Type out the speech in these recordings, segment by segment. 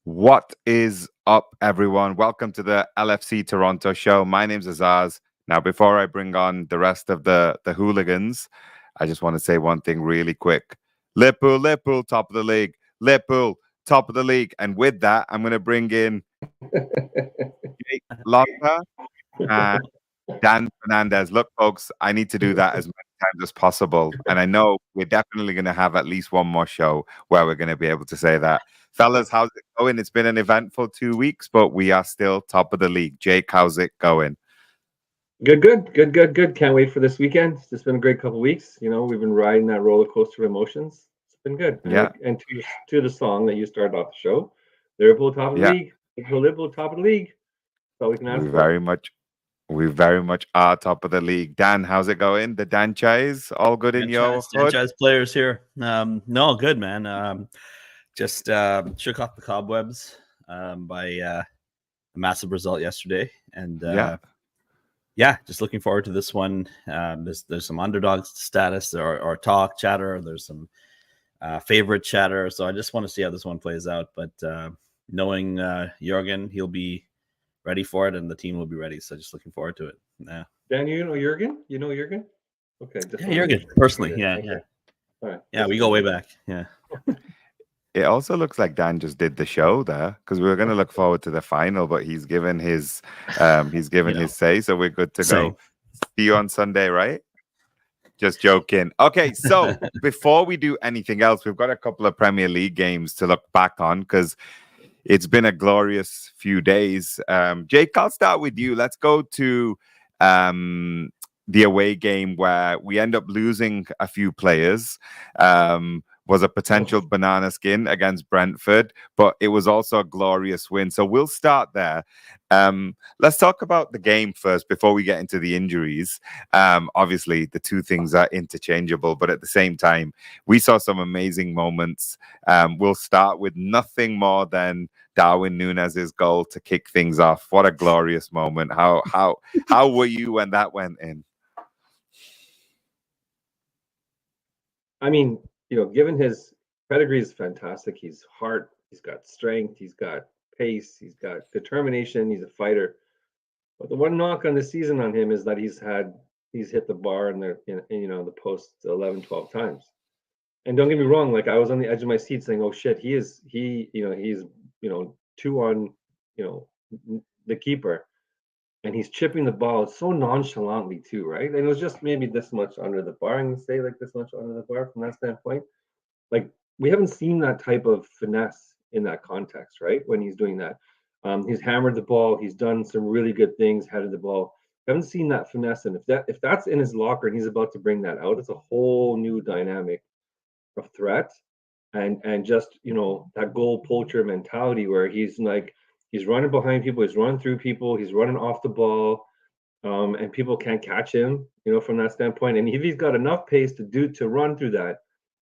What is up, everyone? Welcome to the LFC Toronto show. My name's Azaz. Now, before I bring on the rest of the hooligans, I just want to say one thing really quick. Liverpool, top of the league. Liverpool, top of the league. And with that, I'm going to bring in Jake Lotta and Dan Fernandez. Look, folks, I need to do that as many times as possible. And I know we're definitely going to have at least one more show where we're going to be able to say that. Fellas, how's it going? It's been an eventful 2 weeks, but we are still top of the league. Jake, how's it going? Good. Can't wait for this weekend. It's just been a great couple of weeks. You know, we've been riding that roller coaster of emotions. It's been good. Yeah. And to the song that you started off the show, Liverpool top of the league. Liverpool top of the league. That's all we can ask for. We very much are top of the league. Dan, how's it going? The Dan Chais, all good in your hood? Dan players here. No, good, man. Just shook off the cobwebs by a massive result yesterday, and just looking forward to this one. There's some underdog status or talk chatter. There's some favorite chatter. So I just want to see how this one plays out. But knowing Jurgen, he'll be ready for it, and the team will be ready. So just looking forward to it. Yeah. Dan, you know Jurgen? You know Jurgen? Okay. Jurgen personally. Yeah. All right. Yeah, we go way back. Yeah. It also looks like Dan just did the show there because we were going to look forward to the final, but he's given his his say, so we're good to go. See you on Sunday, right? Just joking. Okay, so before we do anything else, we've got a couple of Premier League games to look back on because it's been a glorious few days. Jake, I'll start with you. Let's go to the away game where we end up losing a few players. Was a potential banana skin against Brentford, but it was also a glorious win. So we'll start there. Let's talk about the game first before we get into the injuries. Obviously, the two things are interchangeable, but at the same time, we saw some amazing moments. We'll start with nothing more than Darwin Núñez's goal to kick things off. What a glorious moment. How were you when that went in? I mean, you know, given his pedigree is fantastic. He's heart, he's got strength, he's got pace, he's got determination, he's a fighter. But the one knock on the season on him is that he's hit the bar in the post 11, 12 times. And don't get me wrong, like I was on the edge of my seat saying, oh shit, he's two on, the keeper. And he's chipping the ball so nonchalantly too, right? And it was just maybe this much under the bar. I'm gonna say like this much under the bar from that standpoint. Like we haven't seen that type of finesse in that context, right? When he's doing that, he's hammered the ball. He's done some really good things, headed the ball. Haven't seen that finesse, and if that's in his locker and he's about to bring that out, it's a whole new dynamic of threat, and just that goal poacher mentality where he's like. He's running behind people. He's running through people. He's running off the ball, and people can't catch him. From that standpoint. And if he's got enough pace to run through that,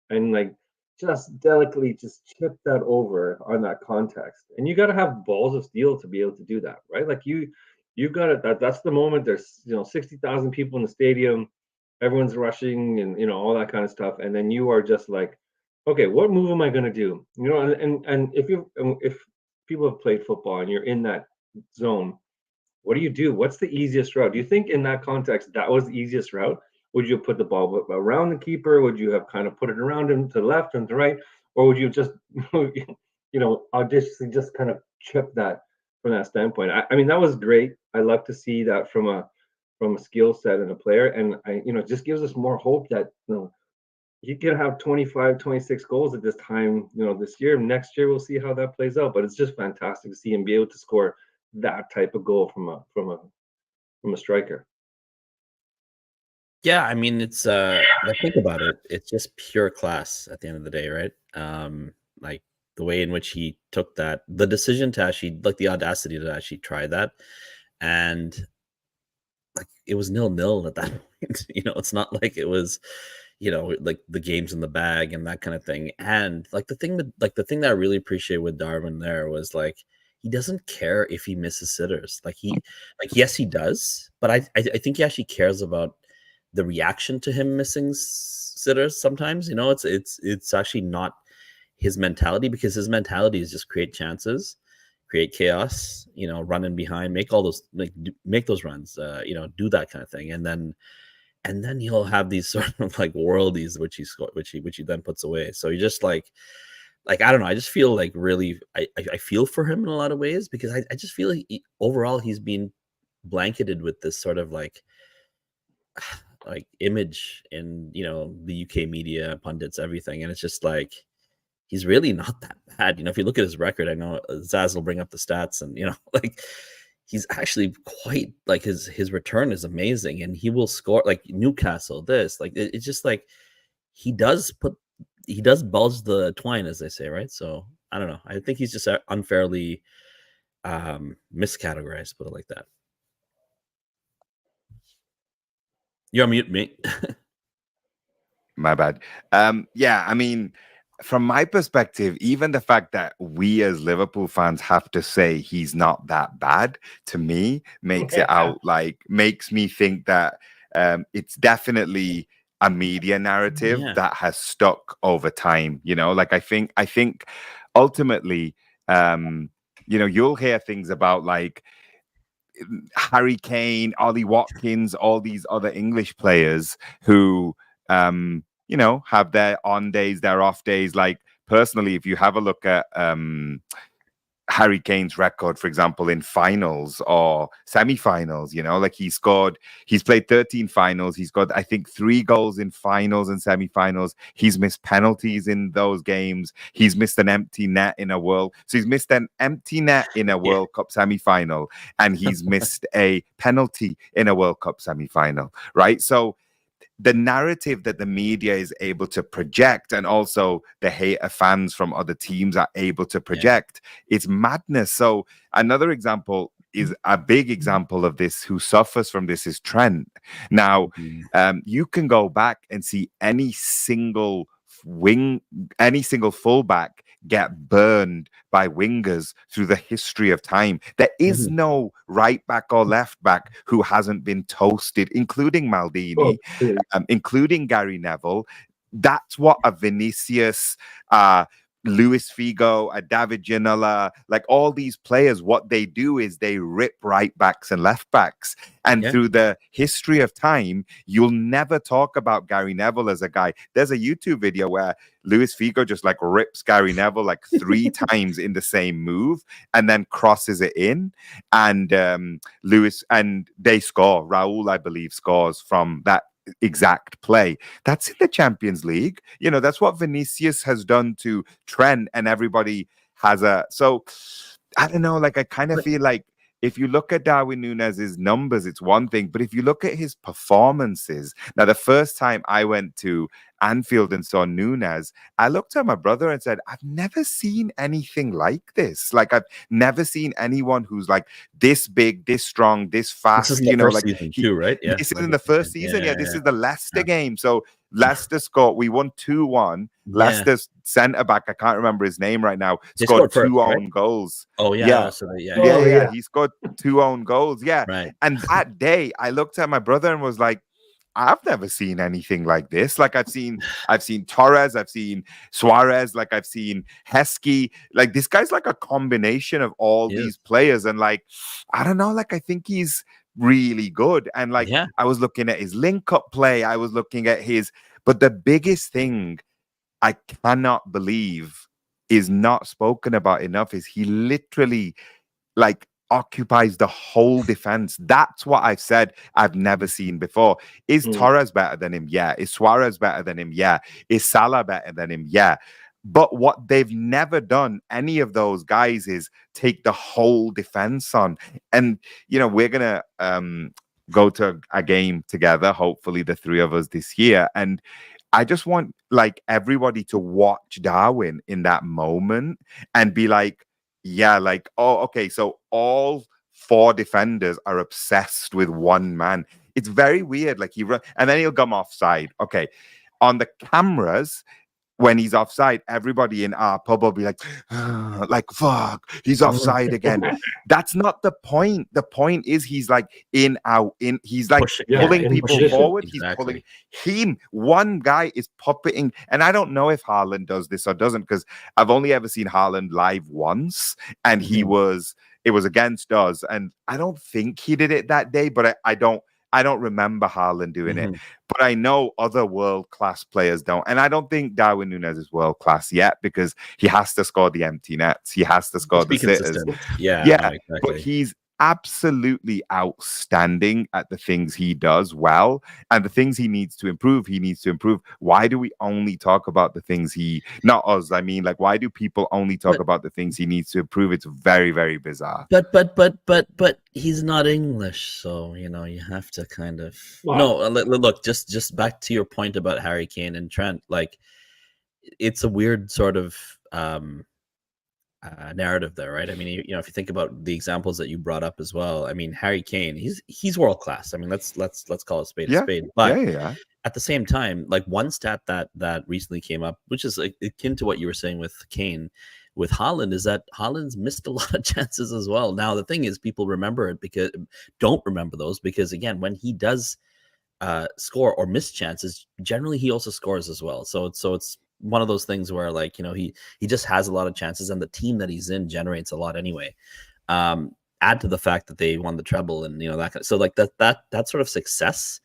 and like just delicately just chip that over on that context. And you got to have balls of steel to be able to do that, right? Like you've got it. That's the moment. There's 60,000 people in the stadium. Everyone's rushing and all that kind of stuff. And then you are just like, okay, what move am I going to do? And if people have played football and you're in that zone, what do you do? What's the easiest route? Do you think in that context that was the easiest route? Would you have put the ball around the keeper? Would you have kind of put it around him to the left and to the right? Or would you just, audaciously just kind of chip that from that standpoint? I mean, that was great. I love to see that from a skill set and a player. And it just gives us more hope that, he can have 25, 26 goals at this time, this year. Next year, we'll see how that plays out. But it's just fantastic to see him be able to score that type of goal from a striker. Yeah, I mean, it's I think about it, it's just pure class at the end of the day, right? Like the way in which he took that, the decision to actually, like the audacity to actually try that, and like it was 0-0 at that point. It's not like it was. Like the game's in the bag and that kind of thing. And like the thing that I really appreciate with Darwin there was like he doesn't care if he misses sitters. Yes, he does, but I think he actually cares about the reaction to him missing sitters sometimes. It's actually not his mentality, because his mentality is just create chances, create chaos, run in behind, make all those make those runs, do that kind of thing, and then he'll have these sort of like worldies which he then puts away. So you just like I don't know. I just feel like really I feel for him in a lot of ways, because I just feel like overall he's been blanketed with this sort of like image in the UK media, pundits, everything, and it's just like he's really not that bad. If you look at his record, I know Zaz will bring up the stats, and like he's actually quite like his return is amazing, and he will score like Newcastle. It's just like he does bulge the twine, as they say, right? So I don't know. I think he's just unfairly miscategorized, put it like that. You're on mute, mate. My bad. Yeah, I mean, from my perspective, even the fact that we as Liverpool fans have to say he's not that bad, to me, makes me think that it's definitely a media narrative that has stuck over time. Like I think ultimately, you'll hear things about like Harry Kane, Ollie Watkins, all these other English players who have their on days, their off days. Like personally, if you have a look at Harry Kane's record, for example, in finals or semi-finals, like he's played 13 finals. He's got, I think, 3 goals in finals and semi-finals. He's missed penalties in those games. He's missed an empty net in a World Cup semi-final, and he's missed a penalty in a World Cup semi-final, right? So the narrative that the media is able to project, and also the hater fans from other teams are able to project, it's madness. So another example is a big example of this, who suffers from this, is Trent. Now, you can go back and see any single fullback get burned by wingers through the history of time. There is no right back or left back who hasn't been toasted, including Maldini, including Gary Neville. That's what a Vinicius, Luis Figo, a David Ginola, like all these players, what they do is they rip right backs and left backs. And through the history of time, you'll never talk about Gary Neville as a guy. There's a YouTube video where Luis Figo just like rips Gary Neville like 3 times in the same move and then crosses it in. And they score. Raul, I believe, scores from that exact play. That's in the Champions League. That's what Vinicius has done to Trent, and everybody has so I don't know, like I kind of feel like if you look at Darwin Núñez's numbers, it's one thing, but if you look at his performances, now the first time I went to Anfield and saw Núñez, I looked at my brother and said, I've never seen anything like this. Like I've never seen anyone who's like this big, this strong, this fast. This is the first season too, right? Yeah, this is in the first season. This is the Leicester game. So Leicester scored. We won 2-1. Leicester's centre back, I can't remember his name right now, scored 2 own goals. Oh yeah, He scored 2 own goals. Yeah, right. And that day, I looked at my brother and was like, I've never seen anything like this. Like I've seen Torres, I've seen Suarez, like I've seen Heskey. Like this guy's like a combination of all these players, and like I don't know, like I think he's really good. And like I was looking at his link-up play, I was looking at but the biggest thing I cannot believe is not spoken about enough is he literally like occupies the whole defense. That's what I've said I've never seen before. Is Torres better than him? Yeah. Is Suarez better than him? Yeah. Is Salah better than him? Yeah. But what they've never done, any of those guys, is take the whole defense on. And, we're going to go to a game together, hopefully the 3 of us this year. And I just want like everybody to watch Darwin in that moment and be like, yeah, like, oh, okay, so all 4 defenders are obsessed with one man. It's very weird. Like and then he'll come offside. Okay. On the cameras, when he's offside, everybody in our pub will be like fuck, he's offside again. That's not the point. The point is he's like he's like pulling people forward. Exactly. He's pulling one guy is puppeting, and I don't know if Haaland does this or doesn't, because I've only ever seen Haaland live once, and it was against us, and I don't think he did it that day, but I don't remember Haaland doing it. But I know other world-class players don't. And I don't think Darwin Núñez is world-class yet, because he has to score the empty nets. He has to score the sitters. Yeah, no, exactly. But he's absolutely outstanding at the things he does well, and the things he needs to improve. Why do we only talk about the things not us, I mean, like, why do people only talk about the things he needs to improve? It's very, very bizarre. But he's not English, so you have to kind of look, just back to your point about Harry Kane and Trent. Like, it's a weird sort of narrative there, right? I mean, if you think about the examples that you brought up as well, I mean, Harry Kane, he's world class. I mean, let's call it spade a spade. But at the same time, like, one stat that recently came up, which is like akin to what you were saying with Kane, with Haaland, is that Haaland's missed a lot of chances as well. Now, the thing is, people don't remember those, because again, when he does score or miss chances, generally he also scores as well. So it's one of those things where, like, he just has a lot of chances, and the team that he's in generates a lot anyway. Add to the fact that they won the treble, and that kind of, so like that sort of success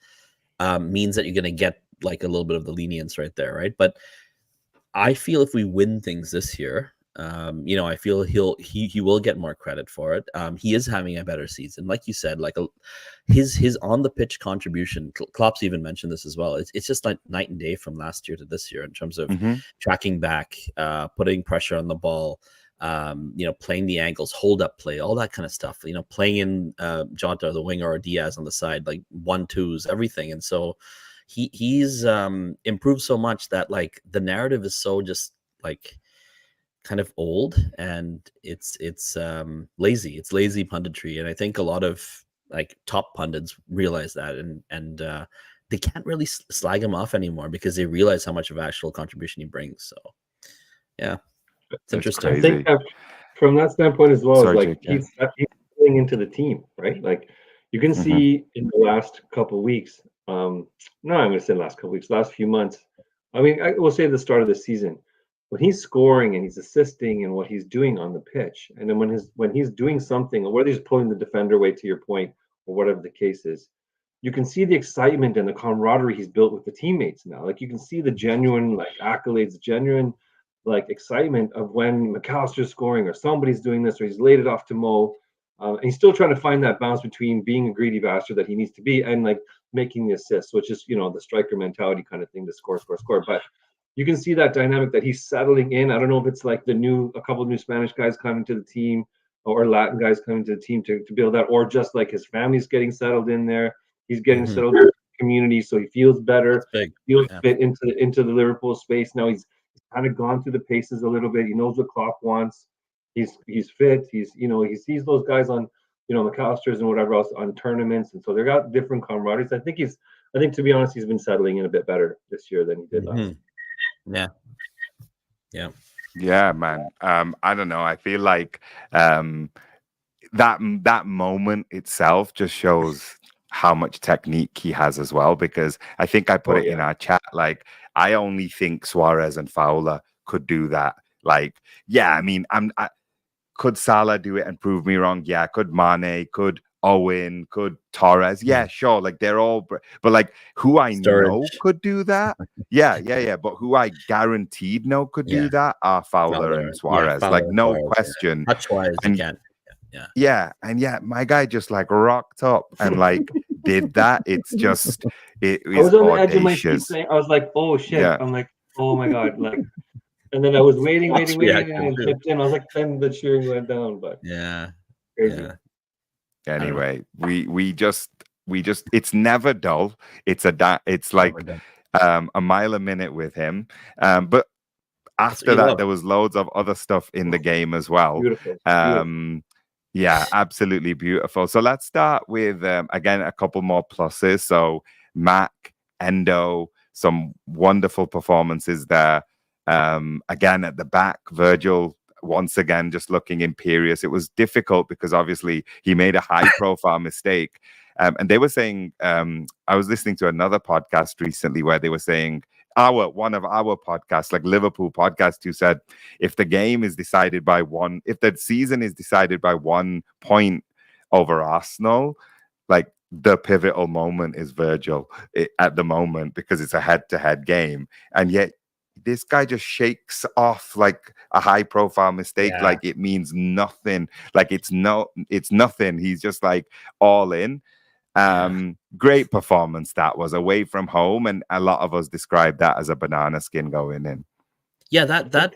means that you're going to get like a little bit of the lenience right there, right? But I feel if we win things this year, I feel he will get more credit for it. He is having a better season, like you said, like his on the pitch contribution. Klopp's even mentioned this as well. It's just like night and day from last year to this year in terms of tracking back, putting pressure on the ball, playing the angles, hold up play, all that kind of stuff. Playing in Jota, the winger, or Diaz on the side, like 1-2s, everything. And so he's improved so much that, like, the narrative is so just like kind of old, and it's lazy. It's lazy punditry, and I think a lot of like top pundits realize that, and they can't really slag him off anymore, because they realize how much of actual contribution he brings. So yeah, it's interesting. I think from that standpoint as well, he's filling into the team, right? Like, you can see in the last couple of weeks, no, I'm going to say last couple of weeks, last few months. I mean, I will say the start of the season, when he's scoring and he's assisting and what he's doing on the pitch, and then when he's doing something, or whether he's pulling the defender away, to your point, or whatever the case is, you can see the excitement and the camaraderie he's built with the teammates now. Like, you can see the genuine, like, accolades, genuine, like, excitement of when McAllister's scoring, or somebody's doing this, or he's laid it off to Mo. And he's still trying to find that balance between being a greedy bastard that he needs to be, and like making the assists, which is, the striker mentality kind of thing, to score. But you can see that dynamic that he's settling in. I don't know if it's like a couple of new Spanish guys coming to the team, or Latin guys coming to the team to build that, or just like his family's getting settled in there. He's getting settled in the community, so he feels better, feels fit into the Liverpool space. Now he's kind of gone through the paces a little bit. He knows what Klopp wants. He's fit. He sees those guys on, McAllister's and whatever else on tournaments, and so they got different camaraderies. I think to be honest, he's been settling in a bit better this year than he did last. Yeah, man. I don't know. I feel like that moment itself just shows how much technique he has as well, because I think I put it in our chat, like, I only think Suarez and Fowler could do that. Like, I mean, could Salah do it and prove me wrong? Yeah. Could Mane? Could Owen? Could Torres? Yeah, sure. Like, they're all, but like, who I know could do that? Yeah. But who I guaranteed know could do that are Fowler and Suarez. Like, no question. Touch-wise, again. And my guy just like rocked up and like did that. It's just, I was on the edge of my seat saying, I was like, oh shit. Yeah. I'm like, oh my god, like. And then I was waiting, and tipped in. I was like, then the cheering went down, but crazy. Anyway, we just it's never dull. It's like a mile a minute with him. But after that, there was loads of other stuff in the game as well. Beautiful. Yeah, absolutely beautiful. So let's start with again a couple more pluses. So Mac, Endo, some wonderful performances there. Again, at the back, Virgil once again just looking imperious. It was difficult because obviously he made a high-profile mistake. And they were saying, I was listening to another podcast recently where they were saying, one of our podcasts, like Liverpool podcast, who said, if the game is decided by if the season is decided by 1 point over Arsenal, like the pivotal moment is Virgil at the moment, because it's a head-to-head game. And yet this guy just shakes off like a high-profile mistake, like it means nothing. Like it's nothing. He's just like all in. Great performance that was, away from home, and a lot of us described that as a banana skin going in. Yeah, that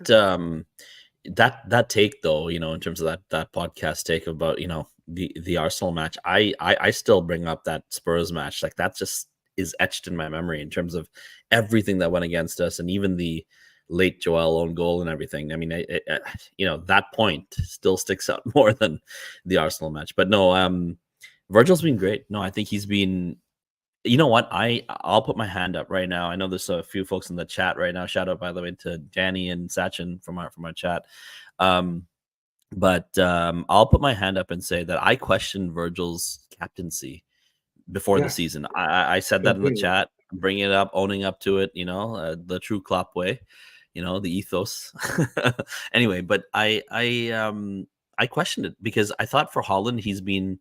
take though, you know, in terms of that podcast take about, you know, the Arsenal match, I still bring up that Spurs match. Like that just is etched in my memory in terms of everything that went against us, and even the late Joel own goal and everything. I mean, you know, that point still sticks out more than the Arsenal match. But no, Virgil's been great. No, I think he's been. You know what? I'll put my hand up right now. I know there's a few folks in the chat right now. Shout out, by the way, to Danny and Sachin from our chat. But I'll put my hand up and say that I questioned Virgil's captaincy before the season. I said that in the chat, bringing it up, owning up to it. You know, the true Klopp way. You know, the ethos. Anyway, but I questioned it because I thought for Holland he's been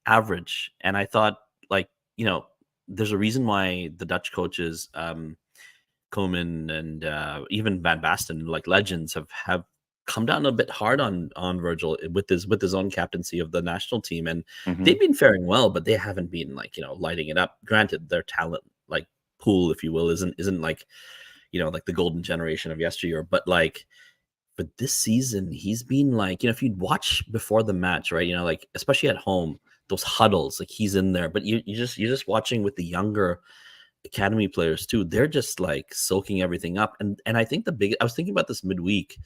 average, and I thought, like, you know, there's a reason why the Dutch coaches, Koeman and even Van Basten, like legends, have come down a bit hard on Virgil with his own captaincy of the national team, and they've been faring well, but they haven't been, like, you know, lighting it up. Granted, their talent, like, pool, if you will, isn't like, you know, like the golden generation of yesteryear, but like, but this season he's been like, you know, if you'd watch before the match, right, you know, like especially at home, those huddles, like he's in there, but you're just watching with the younger academy players too. They're just like soaking everything up, and I think I was thinking about this midweek,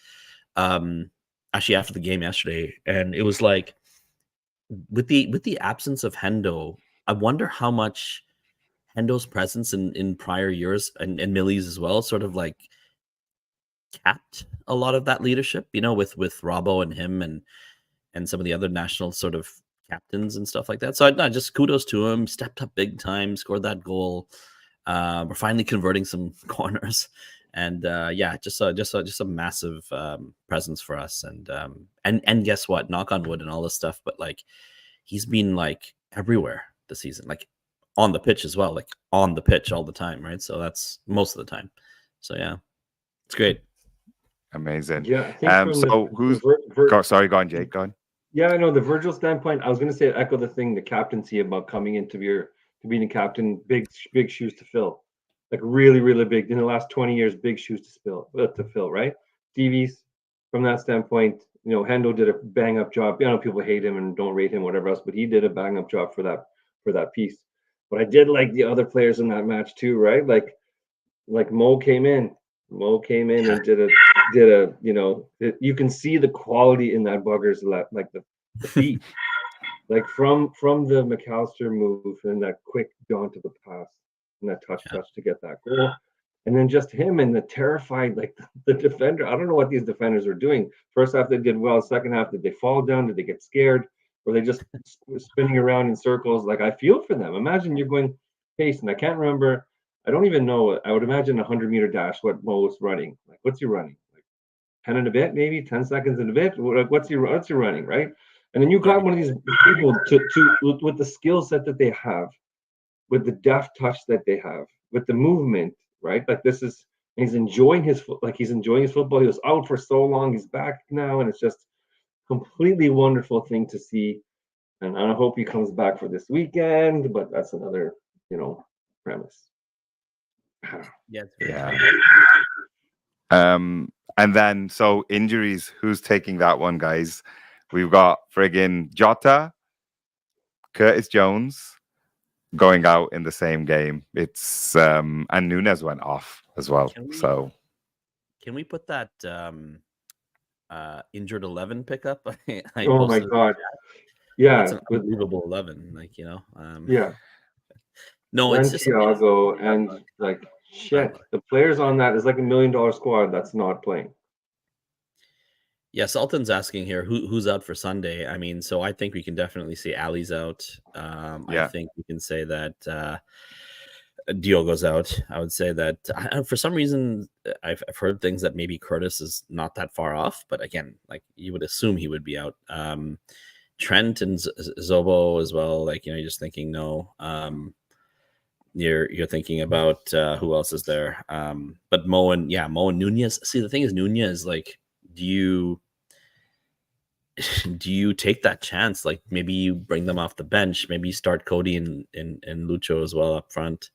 actually after the game yesterday, and it was like with the absence of Hendo, I wonder how much Hendo's presence in prior years and Millie's as well sort of like capped a lot of that leadership, you know, with Robbo and him and some of the other national sort of captains and stuff like that. So I just kudos to him. Stepped up big time, scored that goal. We're finally converting some corners, and just a massive presence for us. And guess what? Knock on wood and all this stuff, but like he's been like everywhere this season, like on the pitch as well, like on the pitch all the time, right? So that's most of the time. So yeah, it's great. Amazing. Yeah. I think so who's? Sorry, go on, Jake. Go on. Yeah, I know the Virgil standpoint. I was going to say echo the thing, the captaincy, about coming into to being a captain, big shoes to fill, like really, really big. In the last 20 years, big shoes to fill, right? Stevie's, from that standpoint, you know, Hendo did a bang up job. You know, people hate him and don't rate him, whatever else, but he did a bang up job for that piece. But I did like the other players in that match too, right? Like Mo came in and did a you know, you can see the quality in that bugger's like the feet, like from the McAllister move and that quick jaunt to the pass and that touch to get that goal, and then just him and the terrified, like the defender. I don't know what these defenders were doing. First half they did well. Second half, did they fall down? Did they get scared? Or they just spinning around in circles? Like, I feel for them. Imagine you're going pace, and I can't remember. I don't even know. I would imagine a 100-meter dash, what Mo was running. Like, what's he running? Like 10 and a bit, maybe 10 seconds and a bit. What's he running, right? And then you got one of these people with the skill set that they have, with the deft touch that they have, with the movement, right? Like he's enjoying his football. He was out for so long. He's back now, and it's just completely wonderful thing to see. And I hope he comes back for this weekend, but that's another, you know, premise. Yeah. And then, so injuries, who's taking that one, guys? We've got friggin' Jota, Curtis Jones going out in the same game. It's and Nunes went off as well. Can we put that injured 11 pickup? Oh my god. Yeah, it's an unbelievable 11, like, you know. Yeah. No, it's just Thiago and like Shit, the players on that is like $1 million squad that's not playing. Yeah, Sultan's asking here who's out for Sunday. I mean, so I think we can definitely say Ali's out. I think we can say that Diogo's out. I would say that for some reason I've heard things that maybe Curtis is not that far off, but again, like you would assume he would be out. Trent and Zobo as well. Like, you know, you're just thinking no. You're thinking about who else is there. But Mo and Nunez. See, the thing is, Nunez, like, do you take that chance? Like, maybe you bring them off the bench, maybe you start Cody and Lucho as well up front,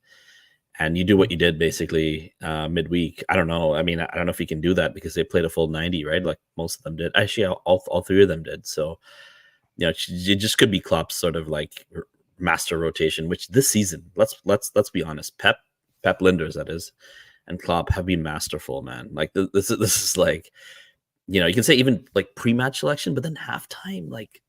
and you do what you did basically midweek. I don't know. I mean, I don't know if you can do that because they played a full 90, right? Like most of them did. Actually, all three of them did. So, you know, it just could be Klopp's sort of like master rotation, which this season, let's be honest, Pep Linders, that is, and Klopp have been masterful, man. Like this is like, you know, you can say even like pre-match selection, but then halftime, like,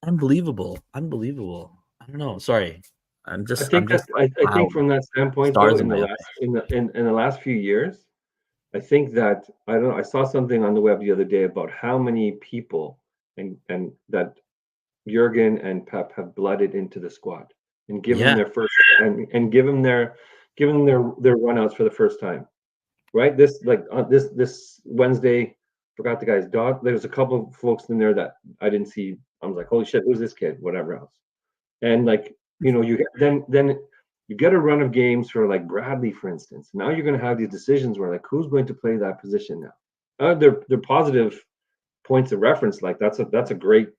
unbelievable. I don't know. Sorry. I think from that standpoint, though, in the last few years, I think that I saw something on the web the other day about how many people and that Jurgen and Pep have blooded into the squad and given them their first and given their runouts for the first time. Right? This Wednesday, forgot the guy's dog. There's a couple of folks in there that I didn't see. I was like, holy shit, who's this kid? Whatever else. And like, you know, you then you get a run of games for like Bradley, for instance. Now you're going to have these decisions where like, who's going to play that position now? They're positive points of reference. Like that's a great,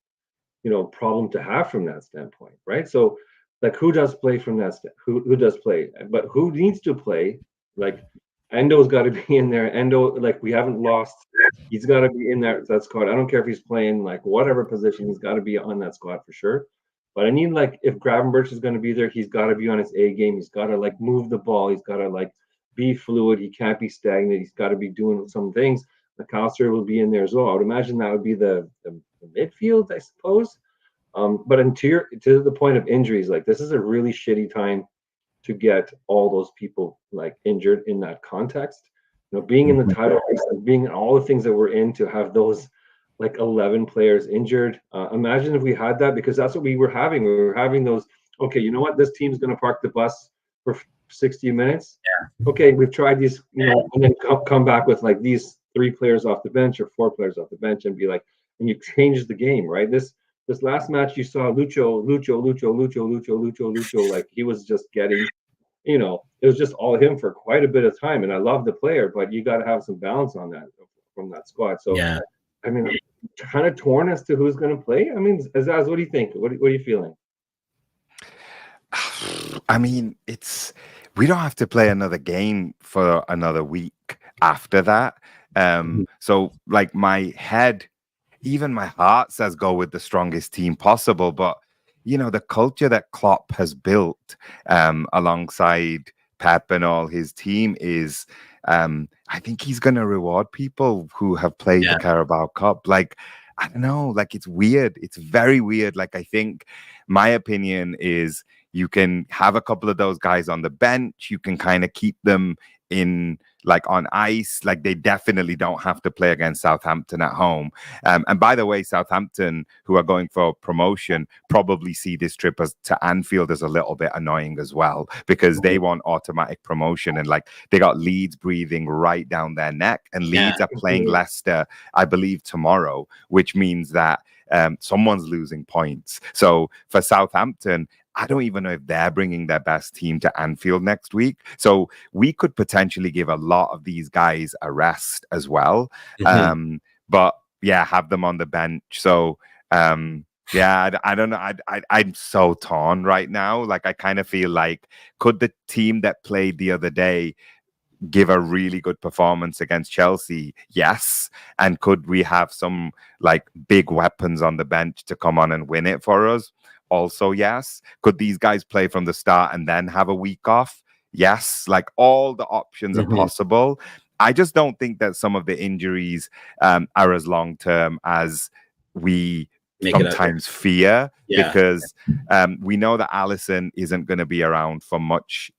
you know, problem to have from that standpoint, right? So like, who does play from that? Who does play? But who needs to play? Like, Endo's got to be in there. Endo, like, we haven't lost. He's got to be in that squad. I don't care if he's playing like whatever position. He's got to be on that squad for sure. But I need, like, if Gravenberch is going to be there, he's got to be on his A game. He's got to like move the ball. He's got to like be fluid. He can't be stagnant. He's got to be doing some things. McAllister will be in there as well. I would imagine that would be the midfield, I suppose. But to the point of injuries, like this is a really shitty time to get all those people like injured in that context. You know, being in the title race and being in all the things that we're in, to have those like 11 players injured. Imagine if we had that, because that's what we were having. We were having those, okay, you know what? This team's going to park the bus for 60 minutes. Yeah. Okay, we've tried these, you know, and then come back with like these 3 players off the bench or 4 players off the bench and be like, and you change the game, right? This last match you saw Lucho, like he was just getting, you know, it was just all him for quite a bit of time. And I love the player, but you got to have some balance on that from that squad. So, yeah. I mean, I'm kind of torn as to who's going to play. I mean, Azaz, what do you think? What are you feeling? I mean, we don't have to play another game for another week after that. So like my head, even my heart says go with the strongest team possible. But, you know, the culture that Klopp has built alongside Pep and all his team is, I think he's going to reward people who have played the Carabao Cup. Like, I don't know, like it's weird. It's very weird. Like, I think my opinion is you can have a couple of those guys on the bench. You can kind of keep them in like on ice. Like they definitely don't have to play against Southampton at home. And by the way, Southampton, who are going for promotion, probably see this trip to Anfield as a little bit annoying as well, because they want automatic promotion, and like they got Leeds breathing right down their neck, and Leeds are playing Leicester, I believe, tomorrow, which means that someone's losing points. So for Southampton, I don't even know if they're bringing their best team to Anfield next week. So we could potentially give a lot of these guys a rest as well. But yeah, have them on the bench. So yeah, I don't know. I'm so torn right now. Like I kind of feel like, could the team that played the other day give a really good performance against Chelsea? Yes. And could we have some like big weapons on the bench to come on and win it for us? Also, yes. Could these guys play from the start and then have a week off? Yes. Like all the options are possible. I just don't think that some of the injuries are as long term as we sometimes fear Yeah. because we know that Alisson isn't going to be around for much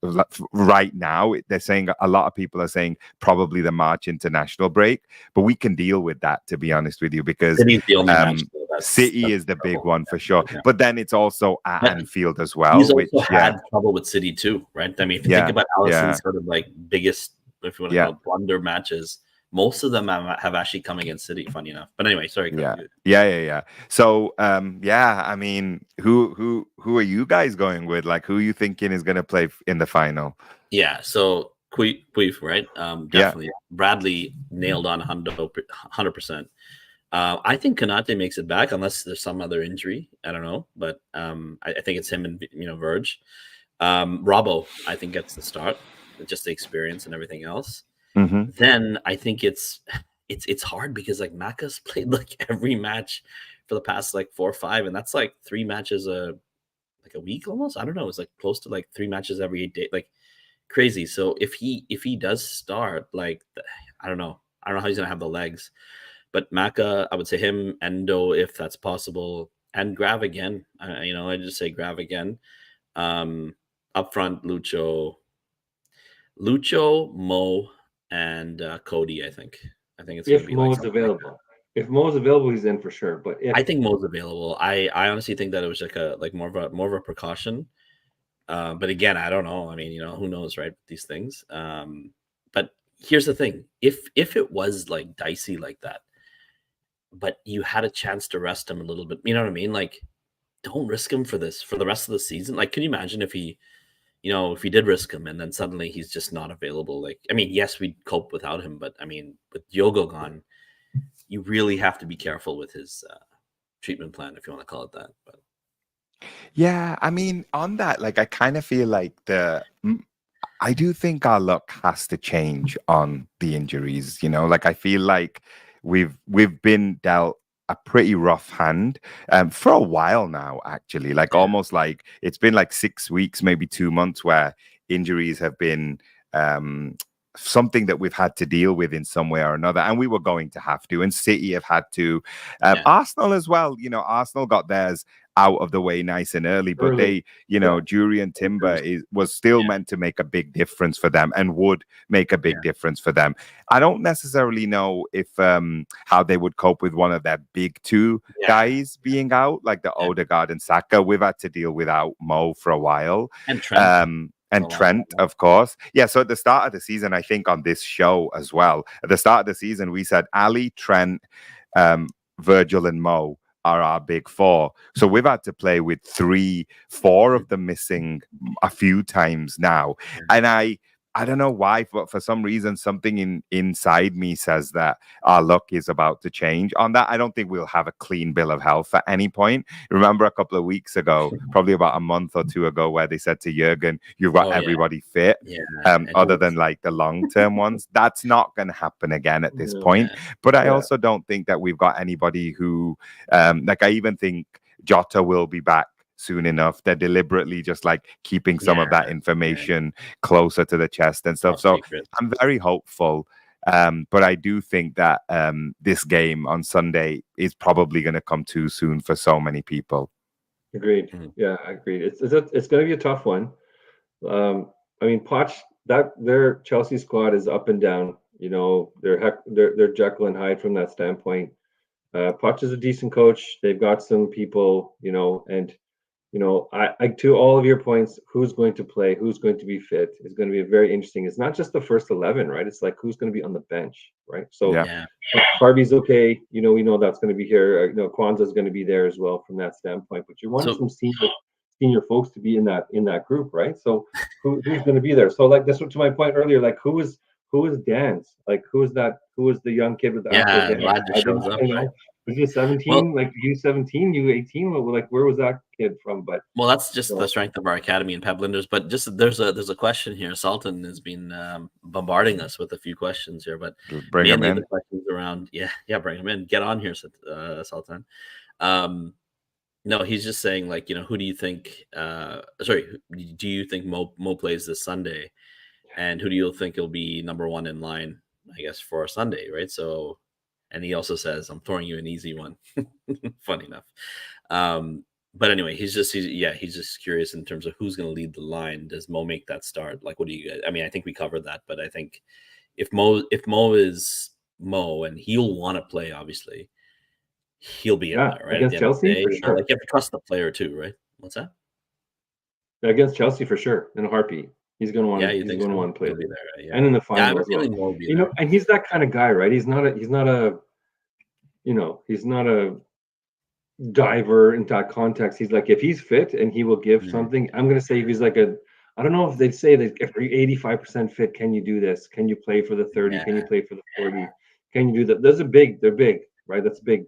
right now. They're saying a lot of people are saying probably the March international break, but we can deal with that, to be honest with you, because City's the only match, though. City is the big one for sure. Yeah. But then it's also at But Anfield as well. He's which also had trouble with City too, right? I mean, if you think about Alisson's sort of like biggest, if you want to call it blunder matches, most of them have actually come against City, funny enough. But anyway, sorry. Yeah. So, I mean, who are you guys going with? Like, who are you thinking is going to play in the final? Yeah. So Queef, right? Definitely. Bradley nailed on 100%. I think Konate makes it back unless there's some other injury. I don't know, but I think it's him and Verge. Robbo, I think, gets the start, just the experience and everything else. Mm-hmm. Then I think it's hard because like Maka's played like every match for the past like 4 or 5, and that's like 3 matches a week almost. I don't know. It's like close to like 3 matches every 8 days, like crazy. So if he does start, like I don't know how he's gonna have the legs. But Maka, I would say him, Endo, if that's possible, and Grav again. I just say Grav again. Up front, Lucho, Mo, and Cody. I think it's if going to be Mo's available. If Mo's available, he's in for sure. But I think Mo's available. I honestly think that it was like more of a precaution. But again, I don't know. I mean, who knows, right? These things. But here's the thing: if it was like dicey like that, but you had a chance to rest him a little bit. You know what I mean? Like, don't risk him for this for the rest of the season. Like, can you imagine if he did risk him and then suddenly he's just not available? Like, I mean, yes, we'd cope without him, but I mean, with Yogo gone, you really have to be careful with his treatment plan, if you want to call it that. But yeah, I mean, on that, like, I kind of feel like I do think our luck has to change on the injuries. Like I feel like we've been dealt a pretty rough hand for a while now, actually. Like almost like it's been like 6 weeks, maybe 2 months, where injuries have been something that we've had to deal with in some way or another, and we were going to have to. And City have had to. Arsenal as well. Arsenal got theirs out of the way nice and early, but they, Jurian Timber was still meant to make a big difference for them and would make a big difference for them. I don't necessarily know if how they would cope with one of their big 2 guys being out, like the Odegaard and Saka. We've had to deal without Mo for a while. And Trent. And Trent, of course. Yeah, so at the start of the season, I think on this show as well, at the start of the season, we said Ali, Trent, Virgil and Mo are our big 4. So we've had to play with 3, 4 of them missing a few times now. And I don't know why, but for some reason, something inside me says that our luck is about to change on that. I don't think we'll have a clean bill of health at any point. Remember a couple of weeks ago, probably about a month or 2 ago, where they said to Jurgen, you've got everybody fit, other than like the long-term ones. That's not going to happen again at this point. But I also don't think that we've got anybody who, like I even think Jota will be back soon enough. They're deliberately just like keeping some of that information closer to the chest and stuff. So I'm very hopeful. But I do think that this game on Sunday is probably going to come too soon for so many people. Agreed. Yeah, agreed. It's going to be a tough one. I mean, Poch, their Chelsea squad is up and down. They're Jekyll and Hyde from that standpoint. Poch is a decent coach. They've got some people, and I to all of your points, who's going to play, who's going to be fit is going to be very interesting. It's not just the first 11, right? It's like who's going to be on the bench, right? So Harvey's okay. We know that's going to be here. Kwanzaa's going to be there as well from that standpoint. But you want some senior folks to be in that group, right? So who's going to be there? So like this was to my point earlier, like who is Dan's? Like who is the young kid with the Vlad just shows up, right? Was he 17? Like you 17, you 18? Like where was that kid from? But that's just the strength of our academy and Pep Linders. But just there's a question here. Sultan has been bombarding us with a few questions here, but bring him in. The questions around, bring him in. Get on here, Sultan. No, he's just saying like who do you think? Do you think Mo plays this Sunday, and who do you think will be number 1 in line? I guess for a Sunday, right? So. And he also says, "I'm throwing you an easy one." Funny enough. But anyway, he's just curious in terms of who's going to lead the line. Does Mo make that start? Like, what do you guys? I mean, I think we covered that, but I think if Mo is Mo and he'll want to play, obviously, he'll be in there, right? Against Chelsea, for sure. Like, you have to trust the player too, right? What's that? Against Chelsea, for sure, in a heartbeat. He's going to want. He's going to want to play. He'll be there, right? And in the final as well. You know, and he's that kind of guy, right? He's not a diver in that context. He's like, if he's fit and he will give something, I'm going to say he's like I don't know if they'd say that if you're 85% fit, can you do this? Can you play for the 30? Can you play for the 40? Can you do that? They're big, right? That's big.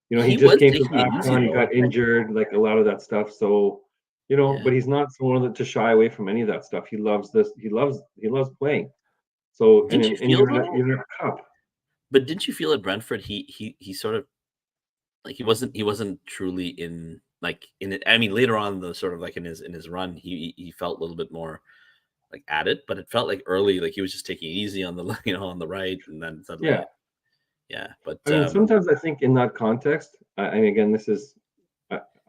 You know, he just came from AFCON, he got injured, like a lot of that stuff. So, you know, but he's not someone to shy away from any of that stuff. He loves this. He loves playing. So, and you're in a cup. But didn't you feel at Brentford, he sort of, like, he wasn't truly in, like, in it. I mean, later on, the sort of like in his run, he felt a little bit more like at it, but it felt like early, like he was just taking it easy on the on the right, and then suddenly, But I mean, sometimes I think in that context, and again, this is,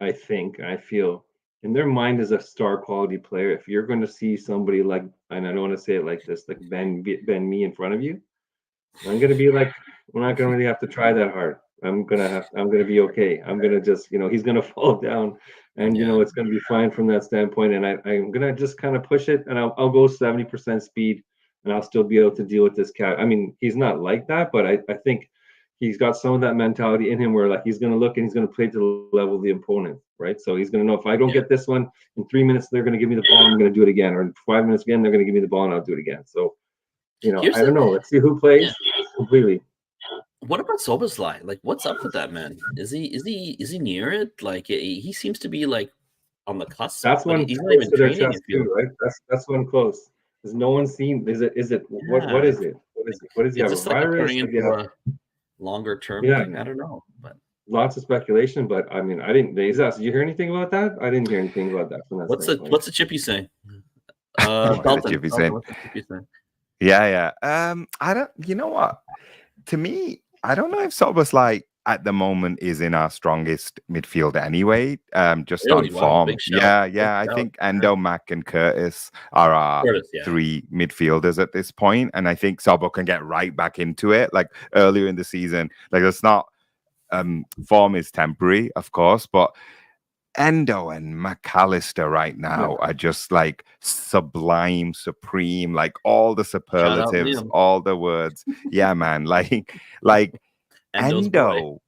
I feel in their mind as a star quality player, if you're going to see somebody like, and I don't want to say it like this, like Ben Me in front of you, I'm going to be like, we're not going to really have to try that hard. I'm going to be okay. I'm going to just, you know, he's going to fall down, and, you know, it's going to be fine from that standpoint. And I'm going to just kind of push it, and I'll go 70% speed, and I'll still be able to deal with this cat. I mean, he's not like that, but I think he's got some of that mentality in him where, like, he's going to look and he's going to play to the level of the opponent, right? So he's going to know, if I don't get this one in 3 minutes, they're going to give me the ball, I'm going to do it again. Or in 5 minutes again, they're going to give me the ball, and I'll do it again. So, you know, I don't know. Let's see who plays completely. What about Szoboszlai? Like, what's up with that man? Is he near it? Like, he seems to be like on the cusp. That's one he's not even training. Too, right? That's one close. There's no one seen. Is it? What is it? What is he have? A virus? Turning into a longer term thing? I don't know. But lots of speculation. But I mean, I didn't. Did you hear anything about that? I didn't hear anything about that. From that what's the Chippy saying? What's the Chippy saying? Yeah. I don't. You know what? To me, I don't know if Szoboszlai at the moment is in our strongest midfield anyway. Just really, on form. I think Endo, Mac, and Curtis are our three midfielders at this point, and I think Sobo can get right back into it. Like earlier in the season, like it's not form is temporary, of course, but Endo and McAllister right now are just like sublime, supreme, like all the superlatives, all the words. Yeah, man. Like Endo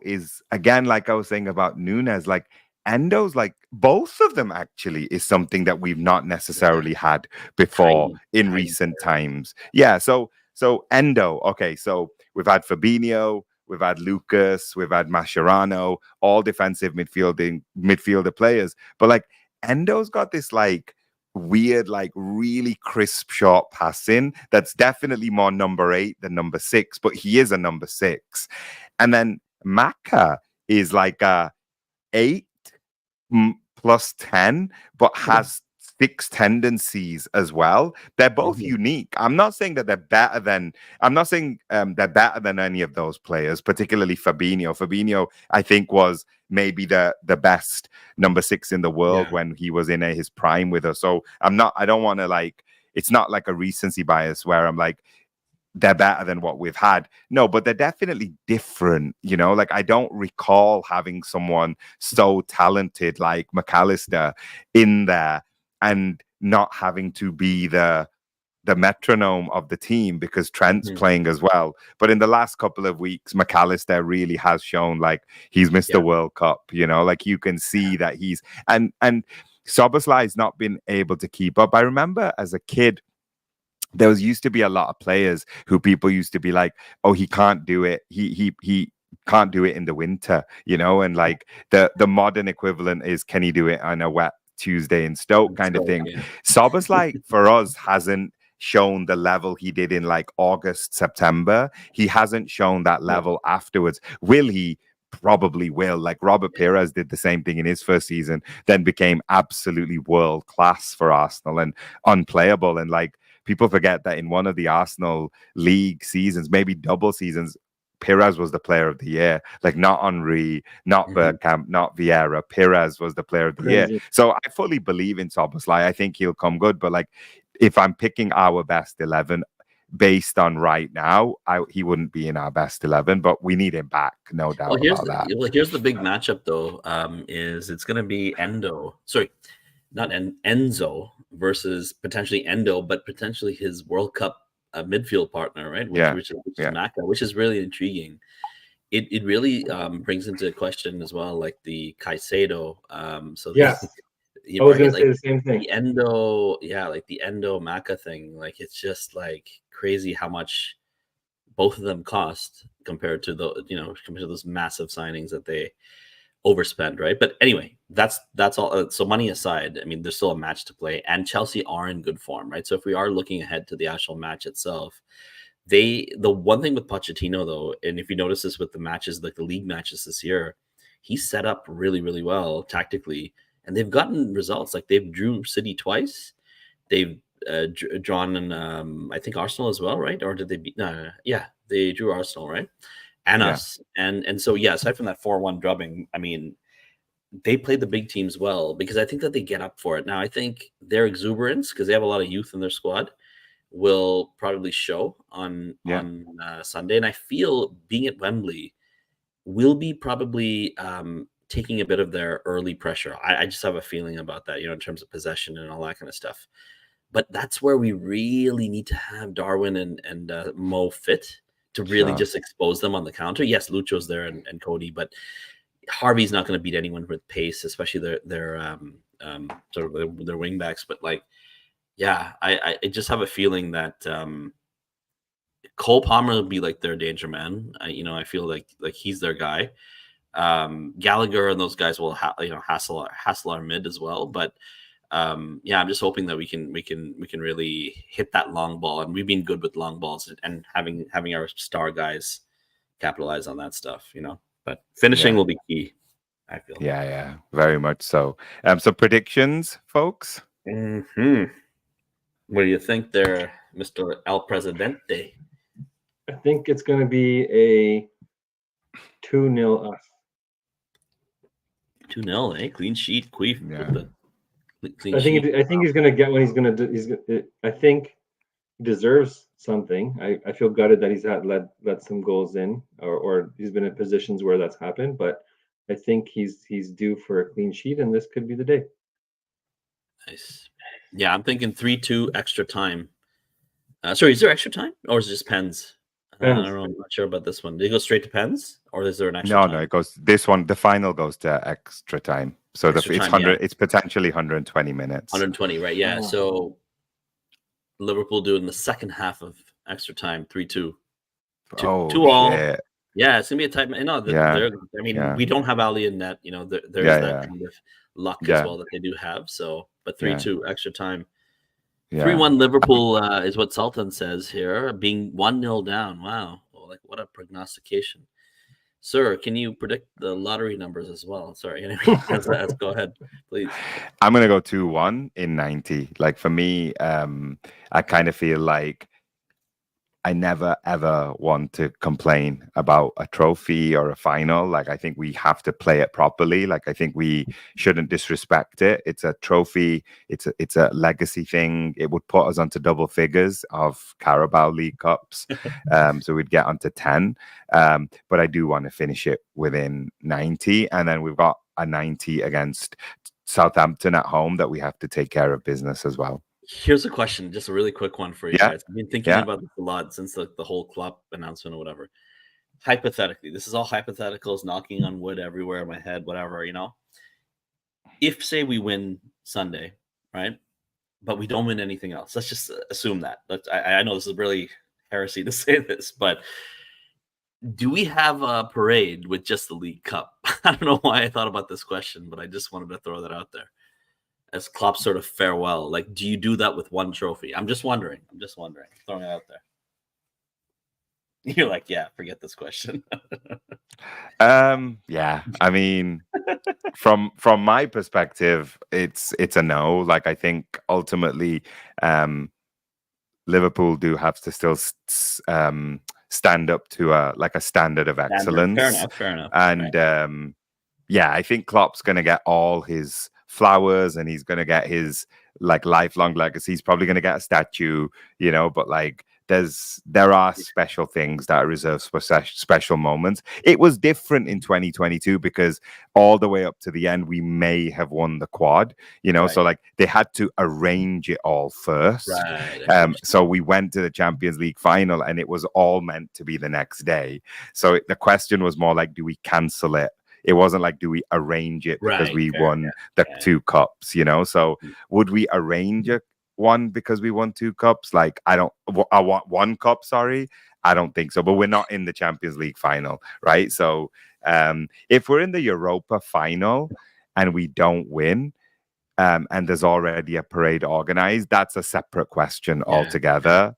is, again, like I was saying about Nunes, like Endo's, like both of them actually is something that we've not necessarily had before in recent times. Yeah. So Endo, okay. So we've had Fabinho, we've had Lucas, we've had Mascherano, all defensive midfielder players. But like Endo's got this like weird, like really crisp short passing that's definitely more number 8 than number 6, but he is a number 6. And then Maka is like a 8 plus 10, but has 6 tendencies as well. They're both unique. I'm not saying that they're better than any of those players, particularly Fabinho. Fabinho, I think, was maybe the best number 6 in the world when he was in his prime with us. So I don't want to, like, it's not like a recency bias where I'm like, they're better than what we've had. No, but they're definitely different, you know? Like, I don't recall having someone so talented like McAllister in there and not having to be the metronome of the team because Trent's playing as well. But in the last couple of weeks, McAllister really has shown like he's Mr. World Cup, you know? Like, you can see that he's... And Szoboszlai's not been able to keep up. I remember as a kid, there used to be a lot of players who people used to be like, oh, he can't do it. He can't do it in the winter, you know? And like the modern equivalent is, can he do it on a wet Tuesday in Stoke kind of thing? Szoboszlai for us hasn't shown the level he did in like August, September. He hasn't shown that level afterwards. Will he? Probably will. Like Robert Pires did the same thing in his first season, then became absolutely world class for Arsenal and unplayable. And like people forget that in one of the Arsenal league seasons, maybe double seasons, Pires was the player of the year. Like not Henry, not Bergkamp, not Vieira. Pires was the player of the year. So I fully believe in Szoboszlai. I think he'll come good. But like, if I'm picking our best 11 based on right now, he wouldn't be in our best 11. But we need him back, no doubt about that. Well, here's the big matchup though. Is it's going to be Enzo versus potentially Endo, but potentially his World Cup midfield partner, right? Which is Maka, which is really intriguing. It really brings into question as well, like the Caicedo. I was going to say the same thing. The Endo, like the Endo Maka thing. Like it's just like crazy how much both of them cost compared to those massive signings that they overspend, right? But anyway, that's all. So money aside, I mean, there's still a match to play, and Chelsea are in good form, right? So if we are looking ahead to the actual match itself, the one thing with Pochettino though, and if you notice this with the matches, like the league matches this year, he's set up really, really well tactically, and they've gotten results. Like they've drew City twice, they've drawn in I think Arsenal as well, right? Or did they beat? No, they drew Arsenal, right? And us, and so aside from that 4-1 drubbing, I mean, they played the big teams well because I think that they get up for it. Now I think their exuberance, because they have a lot of youth in their squad, will probably show on Sunday, and I feel being at Wembley will be probably taking a bit of their early pressure. I just have a feeling about that, in terms of possession and all that kind of stuff. But that's where we really need to have Darwin and Mo fit to really just expose them on the counter. Yes, Lucho's there and Cody, but Harvey's not going to beat anyone with pace, especially their sort of their wing backs. But like, I just have a feeling that Cole Palmer will be like their danger man. I feel like he's their guy. Gallagher and those guys will hassle our mid as well. But I'm just hoping that we can really hit that long ball, and we've been good with long balls and having our star guys capitalize on that stuff, But finishing will be key, I feel. Yeah, very much so. So predictions, folks. Mm-hmm. What do you think there, Mr. El Presidente? I think it's going to be a 2-0 us. 2-0, eh? Clean sheet, Queef. Yeah. I think he's going to get what he's going to do. I think he deserves something. I feel gutted that he's let some goals in, or he's been in positions where that's happened. But I think he's due for a clean sheet, and this could be the day. Nice. Yeah, I'm thinking 3-2 extra time. Sorry, is there extra time, or is it just pens? I don't know. I'm not sure about this one. Did it go straight to pens, or is there an extra time? No, it goes. This one, the final goes to extra time. So it's potentially 120 minutes. 120, right? Yeah. Oh. So Liverpool doing the second half of extra time, 3-2. 2-all. Shit. Yeah, it's gonna be a tight. We don't have Ali in net. There's that kind of luck as well that they do have. So, but 3-2 extra time. 3-1 Liverpool is what Sultan says here, being 1-0 down. Wow, what a prognostication. Sir, can you predict the lottery numbers as well? Sorry, anyway, let's go ahead, please. I'm going to go 2-1 in 90. Like for me, I kind of feel like I never, ever want to complain about a trophy or a final. Like, I think we have to play it properly. Like, I think we shouldn't disrespect it. It's a trophy. It's a legacy thing. It would put us onto double figures of Carabao League Cups. So we'd get onto 10. But I do want to finish it within 90. And then we've got a 90 against Southampton at home that we have to take care of business as well. Here's a question, just a really quick one for you guys. I've been thinking about this a lot since the whole Klopp announcement or whatever. Hypothetically, this is all hypotheticals, knocking on wood everywhere in my head, whatever, If, say, we win Sunday, right, but we don't win anything else, let's just assume that. I know this is really heresy to say this, but do we have a parade with just the League Cup? I don't know why I thought about this question, but I just wanted to throw that out there. As Klopp's sort of farewell, like, do you do that with one trophy? I'm just wondering. Throwing it out there. You're like, yeah, forget this question. Yeah. I mean, from my perspective, it's a no. Like, I think ultimately, Liverpool do have to still stand up to a standard of excellence. Fair enough. And right. Yeah, I think Klopp's going to get all his flowers, and he's going to get his like lifelong legacy. He's probably going to get a statue, but like there are special things that are reserved for special moments. It was different in 2022 because all the way up to the end, we may have won the quad, Right. So like they had to arrange it all first. Right. So we went to the Champions League final, and it was all meant to be the next day. So the question was more like, do we cancel it? It wasn't like, do we arrange it because we won the 2 cups, So would we arrange one because we won 2 cups? Like, I want 1 cup, sorry. I don't think so. But we're not in the Champions League final, right? So if we're in the Europa final and we don't win, and there's already a parade organized, that's a separate question altogether.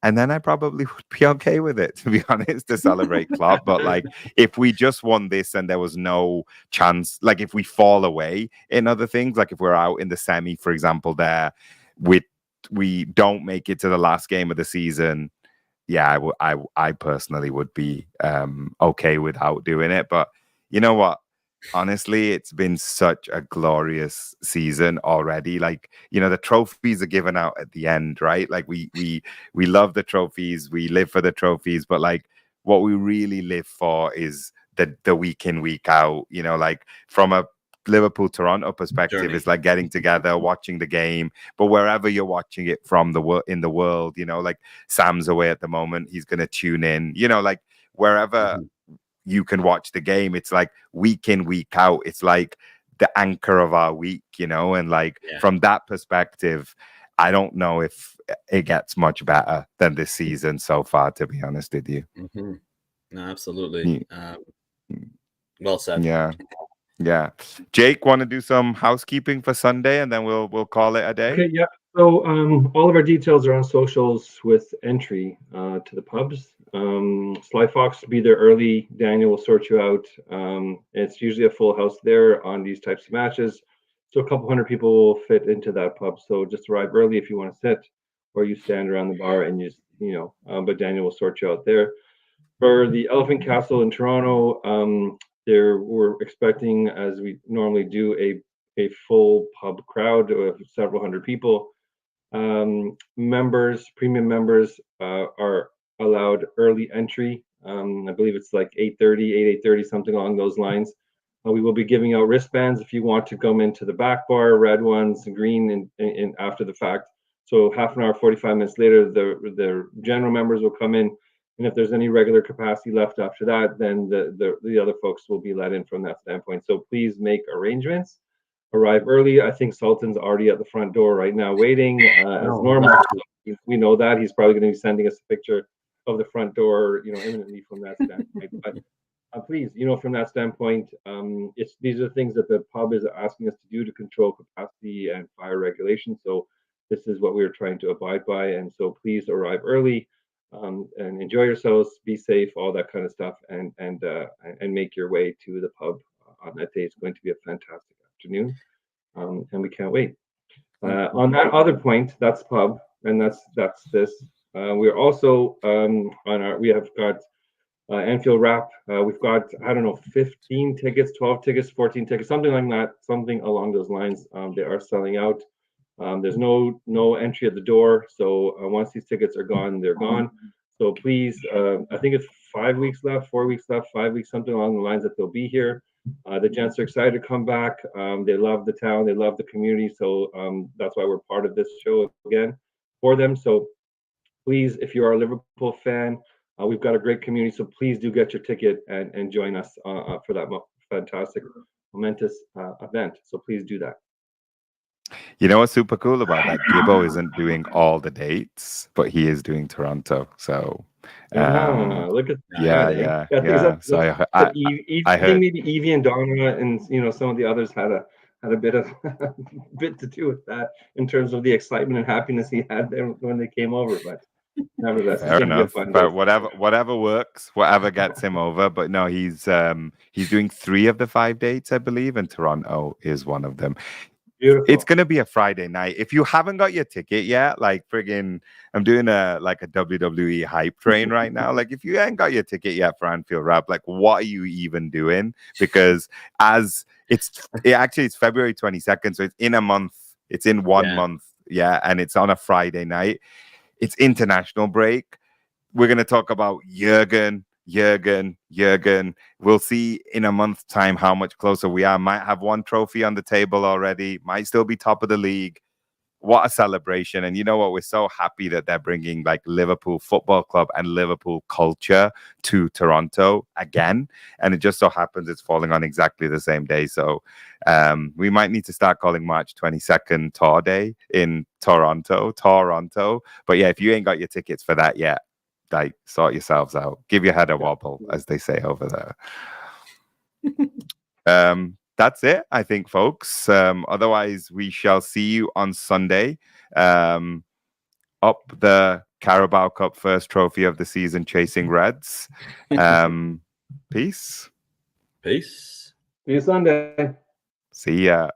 And then I probably would be okay with it, to be honest, to celebrate Klopp. But like, if we just won this and there was no chance, like if we fall away in other things, like if we're out in the semi, for example, there, we don't make it to the last game of the season, I personally would be okay without doing it. But you know what? Honestly, it's been such a glorious season already. Like, the trophies are given out at the end, right? Like we love the trophies, we live for the trophies, but like what we really live for is the week in, week out, like from a Liverpool Toronto perspective, it's like getting together, watching the game, but wherever you're watching it from in the world, like Sam's away at the moment, he's going to tune in, like wherever you can watch the game. It's like week in, week out. It's like the anchor of our week, and like from that perspective, I don't know if it gets much better than this season so far, to be honest with you. Mm-hmm. No, absolutely. Well said. Yeah. Jake, want to do some housekeeping for Sunday, and then we'll call it a day? Okay, yeah. So all of our details are on socials with entry to the pubs. Sly Fox will be there early. Daniel will sort you out. It's usually a full house there on these types of matches. So a couple hundred people will fit into that pub. So just arrive early if you want to sit, or you stand around the bar and but Daniel will sort you out there. For the Elephant Castle in Toronto, we're expecting, as we normally do, a full pub crowd of several hundred people. Premium members are allowed early entry. I believe it's like 8:30, something along those lines. We will be giving out wristbands if you want to come into the back bar, red ones, green, and after the fact. So half an hour, 45 minutes later, the general members will come in. And if there's any regular capacity left after that, then the other folks will be let in from that standpoint. So please make arrangements. Arrive early. I think Sultan's already at the front door right now waiting as normal. We know that. He's probably going to be sending us a picture of the front door, imminently from that standpoint. But please, from that standpoint, these are things that the pub is asking us to do to control capacity and fire regulation. So this is what we are trying to abide by. And so please arrive early. And enjoy yourselves, be safe, all that kind of stuff, and make your way to the pub on that day. It's going to be a fantastic afternoon, and we can't wait. On that other point, that's pub, and that's this. We're also we have got Anfield Wrap. We've got 15 tickets, 12 tickets, 14 tickets, something like that, something along those lines. They are selling out. There's no entry at the door, so once these tickets are gone, they're gone. So please, I think it's 5 weeks left, 4 weeks left, 5 weeks, something along the lines that they'll be here. The gents are excited to come back. They love the town, they love the community, so that's why we're part of this show again for them. So please, if you are a Liverpool fan, we've got a great community, so please do get your ticket and join us for that fantastic, momentous event. So please do that. You know what's super cool about that? Gibbo isn't doing all the dates, but he is doing Toronto. So look at that. Yeah. So I heard maybe Evie and Donna and some of the others had a bit of bit to do with that in terms of the excitement and happiness he had there when they came over. But nevertheless, fair enough. But whatever works, whatever gets him over. But no, he's doing 3 of the 5 dates, I believe, and Toronto is one of them. Beautiful. It's gonna be a Friday night. If you haven't got your ticket yet, like friggin', I'm doing a WWE hype train right now. Like, if you ain't got your ticket yet for Anfield Wrap, like, what are you even doing? Because it's February 22nd, so it's in a month. It's in 1 month, and it's on a Friday night. It's international break. We're gonna talk about Jurgen. We'll see in a month's time how much closer we are. Might have one trophy on the table already. Might still be top of the league. What a celebration. And you know what? We're so happy that they're bringing like Liverpool Football Club and Liverpool culture to Toronto again. And it just so happens it's falling on exactly the same day. So we might need to start calling March 22nd Tor Day in Toronto. But yeah, if you ain't got your tickets for that yet, like, sort yourselves out. Give your head a wobble, as they say over there. That's it, I think, folks. Otherwise, we shall see you on Sunday. Up the Carabao Cup first trophy of the season, chasing Reds. Peace. Peace. See you Sunday. See ya.